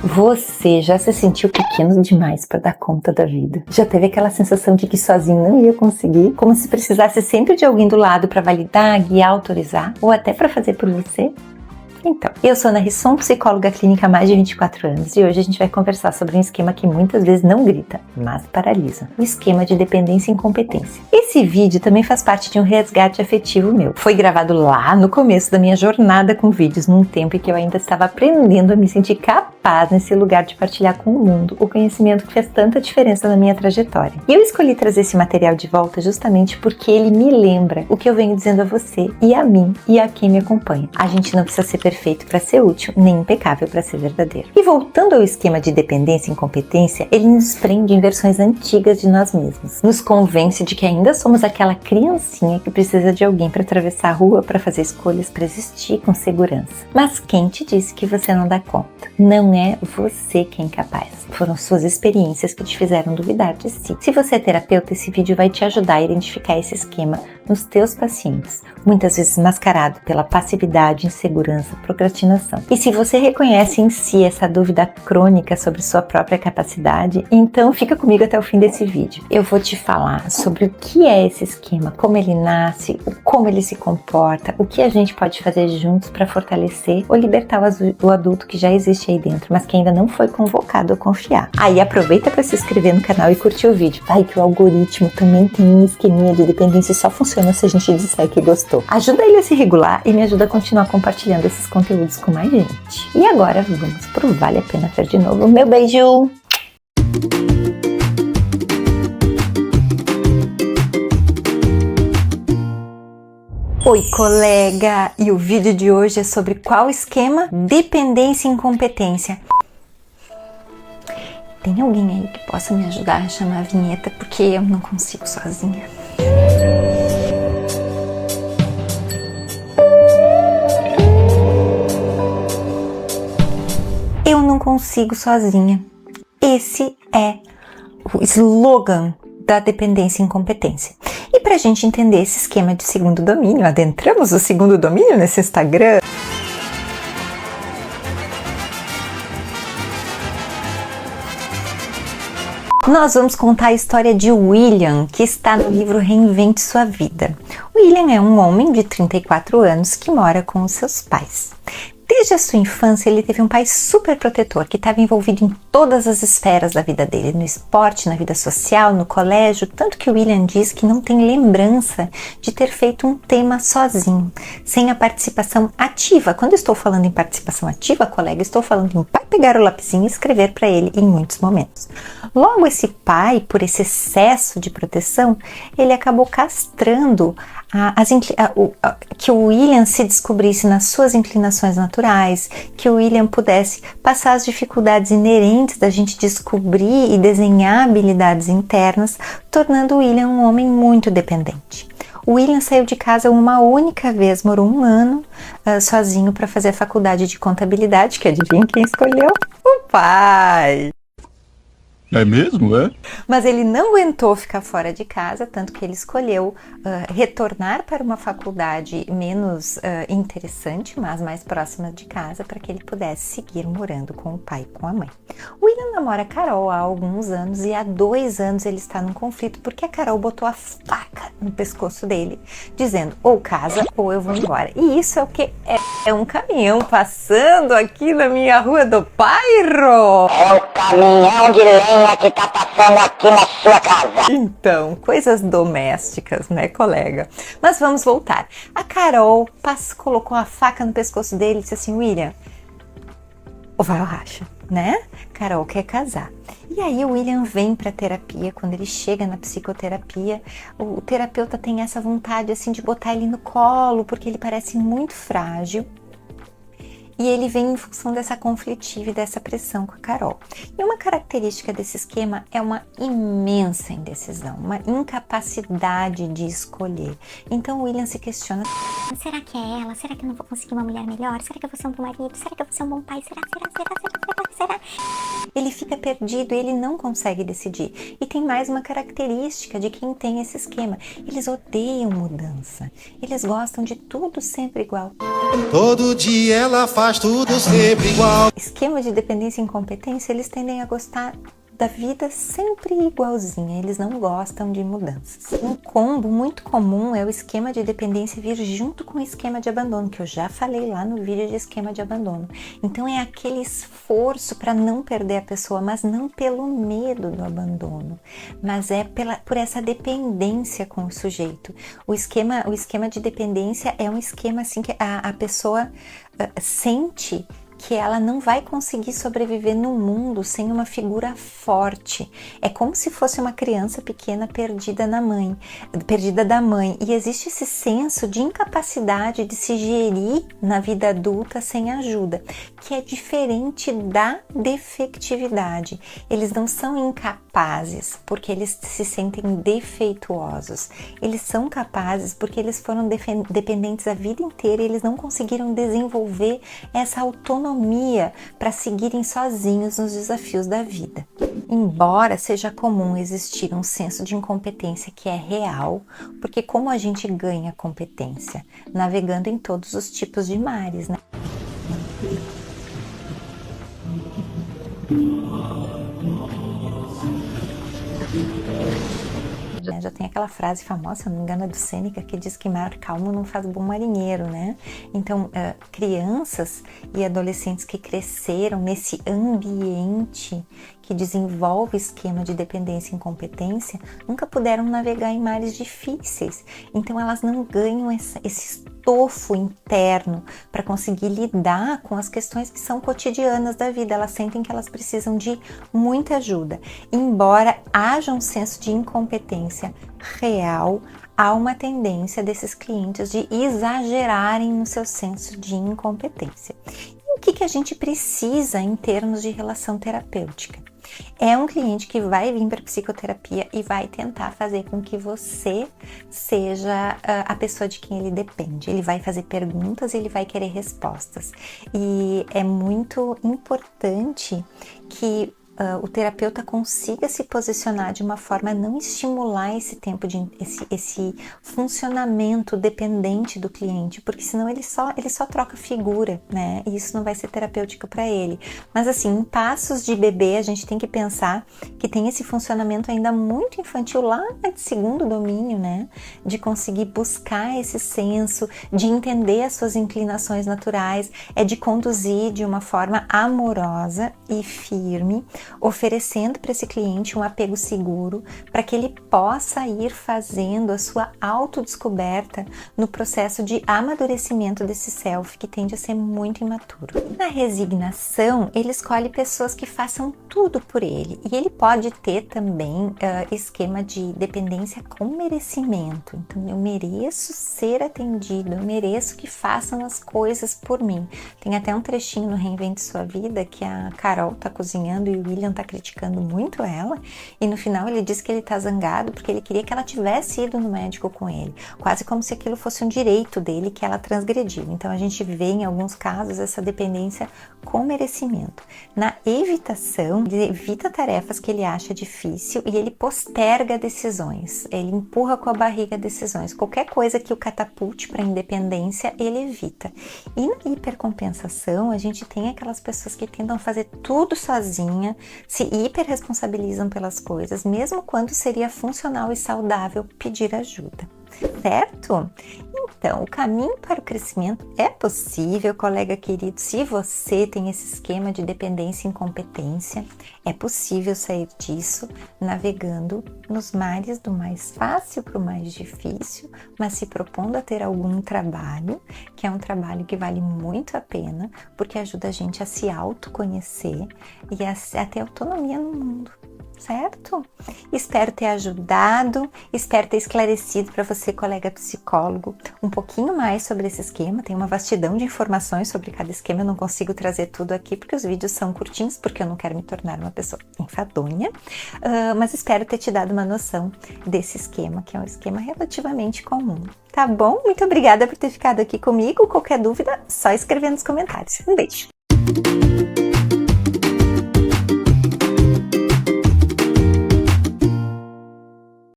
Você já se sentiu pequeno demais para dar conta da vida? Já teve aquela sensação de que sozinho não ia conseguir? Como se precisasse sempre de alguém do lado para validar, guiar, autorizar ou até para fazer por você? Então, eu sou Ana Risson, psicóloga clínica há mais de 24 anos e hoje a gente vai conversar sobre um esquema que muitas vezes não grita, mas paralisa. O esquema de dependência e incompetência. Esse vídeo também faz parte de um resgate afetivo meu. Foi gravado lá no começo da minha jornada com vídeos, num tempo em que eu ainda estava aprendendo a me sentir capaz nesse lugar de partilhar com o mundo o conhecimento que fez tanta diferença na minha trajetória. E eu escolhi trazer esse material de volta justamente porque ele me lembra o que eu venho dizendo a você e a mim e a quem me acompanha. A gente não precisa ser perfeito para ser útil, nem impecável para ser verdadeiro. E voltando ao esquema de dependência e incompetência, ele nos prende em versões antigas de nós mesmos. Nos convence de que ainda somos aquela criancinha que precisa de alguém para atravessar a rua, para fazer escolhas, para existir com segurança. Mas quem te disse que você não dá conta? Não é você quem é incapaz. Foram suas experiências que te fizeram duvidar de si. Se você é terapeuta, esse vídeo vai te ajudar a identificar esse esquema nos teus pacientes, muitas vezes mascarado pela passividade, insegurança, procrastinação. E se você reconhece em si essa dúvida crônica sobre sua própria capacidade, então fica comigo até o fim desse vídeo. Eu vou te falar sobre o que é esse esquema, como ele nasce, como ele se comporta, o que a gente pode fazer juntos para fortalecer ou libertar o adulto que já existe aí dentro, mas que ainda não foi convocado a confiar. Aí aproveita para se inscrever no canal e curtir o vídeo. Vai que o algoritmo também tem um esqueminha de dependência e só funciona se a gente disser que gostou. Ajuda ele a se regular e me ajuda a continuar compartilhando esses conteúdos com mais gente. E agora vamos pro Vale a Pena Ver de novo. Meu beijo! Oi, colega! E o vídeo de hoje é sobre qual esquema? Dependência e incompetência. Tem alguém aí que possa me ajudar a chamar a vinheta, porque eu não consigo sozinha. Eu não consigo sozinha. Esse é o slogan da dependência e incompetência. E para a gente entender esse esquema de segundo domínio, adentramos o segundo domínio nesse Instagram. Nós vamos contar a história de William, que está no livro Reinvente Sua Vida. William é um homem de 34 anos que mora com os seus pais. Desde a sua infância, ele teve um pai super protetor, que estava envolvido em todas as esferas da vida dele, no esporte, na vida social, no colégio, tanto que o William diz que não tem lembrança de ter feito um tema sozinho, sem a participação ativa. Quando estou falando em participação ativa, colega, estou falando em pai pegar o lapisinho e escrever para ele em muitos momentos. Logo, esse pai, por esse excesso de proteção, ele acabou castrando que o William se descobrisse nas suas inclinações naturais, que o William pudesse passar as dificuldades inerentes da gente descobrir e desenhar habilidades internas, tornando o William um homem muito dependente. O William saiu de casa uma única vez, morou um ano sozinho para fazer a faculdade de contabilidade, que adivinha quem escolheu? O pai! É mesmo, é? Mas ele não aguentou ficar fora de casa, tanto que ele escolheu retornar para uma faculdade menos interessante, mas mais próxima de casa, para que ele pudesse seguir morando com o pai e com a mãe. O William namora a Carol há alguns anos e há 2 anos ele está num conflito porque a Carol botou a faca no pescoço dele, dizendo ou casa ou eu vou embora. E isso é o que? É um caminhão passando aqui na minha rua do bairro. É o caminhão de lenha que tá passando aqui na sua casa. Então, coisas domésticas, né, colega? Mas vamos voltar. A Carol colocou a faca no pescoço dele e disse assim, William, ou vai ou racha, né? Carol quer casar. E aí o William vem para terapia. Quando ele chega na psicoterapia, o terapeuta tem essa vontade assim de botar ele no colo, porque ele parece muito frágil. E ele vem em função dessa conflitiva e dessa pressão com a Carol. E uma característica desse esquema é uma imensa indecisão, uma incapacidade de escolher. Então o William se questiona: será que é ela? Será que eu não vou conseguir uma mulher melhor? Será que eu vou ser um bom marido? Será que eu vou ser um bom pai? Será? ele fica perdido, ele não consegue decidir. E tem mais uma característica de quem tem esse esquema: eles odeiam mudança, eles gostam de tudo sempre igual. Todo dia ela faz tudo sempre igual. Esquema de dependência e incompetência, eles tendem a gostar da vida sempre igualzinha, eles não gostam de mudanças. Um combo muito comum é o esquema de dependência vir junto com o esquema de abandono, que eu já falei lá no vídeo de esquema de abandono. Então é aquele esforço para não perder a pessoa, mas não pelo medo do abandono, mas é por essa dependência com o sujeito. O esquema de dependência é um esquema assim que a pessoa sente que ela não vai conseguir sobreviver no mundo sem uma figura forte. É como se fosse uma criança pequena perdida da mãe. E existe esse senso de incapacidade de se gerir na vida adulta sem ajuda, que é diferente da defectividade. Eles não são incapazes porque eles se sentem defeituosos. Eles são capazes porque eles foram dependentes a vida inteira e eles não conseguiram desenvolver essa autonomia para seguirem sozinhos nos desafios da vida. Embora seja comum existir um senso de incompetência que é real, porque como a gente ganha competência? Navegando em todos os tipos de mares, né? Já tem aquela frase famosa, se não me engano, é do Sêneca, que diz que mar calmo não faz bom marinheiro, né? Então, crianças e adolescentes que cresceram nesse ambiente que desenvolve esquema de dependência e incompetência nunca puderam navegar em mares difíceis. Então, elas não ganham esse estofo interno para conseguir lidar com as questões que são cotidianas da vida. Elas sentem que elas precisam de muita ajuda. Embora haja um senso de incompetência real, há uma tendência desses clientes de exagerarem no seu senso de incompetência. E o que a gente precisa em termos de relação terapêutica? É um cliente que vai vir para psicoterapia e vai tentar fazer com que você seja a pessoa de quem ele depende. Ele vai fazer perguntas e ele vai querer respostas. E é muito importante que o terapeuta consiga se posicionar de uma forma a não estimular esse tempo esse funcionamento dependente do cliente, porque senão ele só troca figura, né? E isso não vai ser terapêutico para ele. Mas assim, em passos de bebê, a gente tem que pensar que tem esse funcionamento ainda muito infantil lá de segundo domínio, né? De conseguir buscar esse senso, de entender as suas inclinações naturais, é de conduzir de uma forma amorosa e firme, oferecendo para esse cliente um apego seguro para que ele possa ir fazendo a sua autodescoberta no processo de amadurecimento desse self que tende a ser muito imaturo. Na resignação, ele escolhe pessoas que façam tudo por ele e ele pode ter também esquema de dependência com merecimento. Então, eu mereço ser atendido, eu mereço que façam as coisas por mim. Tem até um trechinho no Reinvente Sua Vida que a Carol tá cozinhando e o William tá criticando muito ela, e no final ele diz que ele tá zangado porque ele queria que ela tivesse ido no médico com ele, quase como se aquilo fosse um direito dele que ela transgrediu. Então a gente vê em alguns casos essa dependência com merecimento. Na evitação, ele evita tarefas que ele acha difícil e ele posterga decisões, ele empurra com a barriga decisões. Qualquer coisa que o catapulte para a independência, ele evita. E na hipercompensação, a gente tem aquelas pessoas que tentam fazer tudo sozinha, se hiperresponsabilizam pelas coisas, mesmo quando seria funcional e saudável pedir ajuda. Certo? Então, o caminho para o crescimento é possível, colega querido. Se você tem esse esquema de dependência e incompetência, é possível sair disso navegando nos mares do mais fácil para o mais difícil, mas se propondo a ter algum trabalho, que é um trabalho que vale muito a pena, porque ajuda a gente a se autoconhecer e a ter autonomia no mundo. Certo? Espero ter ajudado, espero ter esclarecido para você, colega psicólogo, um pouquinho mais sobre esse esquema. Tem uma vastidão de informações sobre cada esquema, eu não consigo trazer tudo aqui porque os vídeos são curtinhos, porque eu não quero me tornar uma pessoa enfadonha, mas espero ter te dado uma noção desse esquema, que é um esquema relativamente comum. Tá bom? Muito obrigada por ter ficado aqui comigo. Qualquer dúvida, só escrever nos comentários. Um beijo!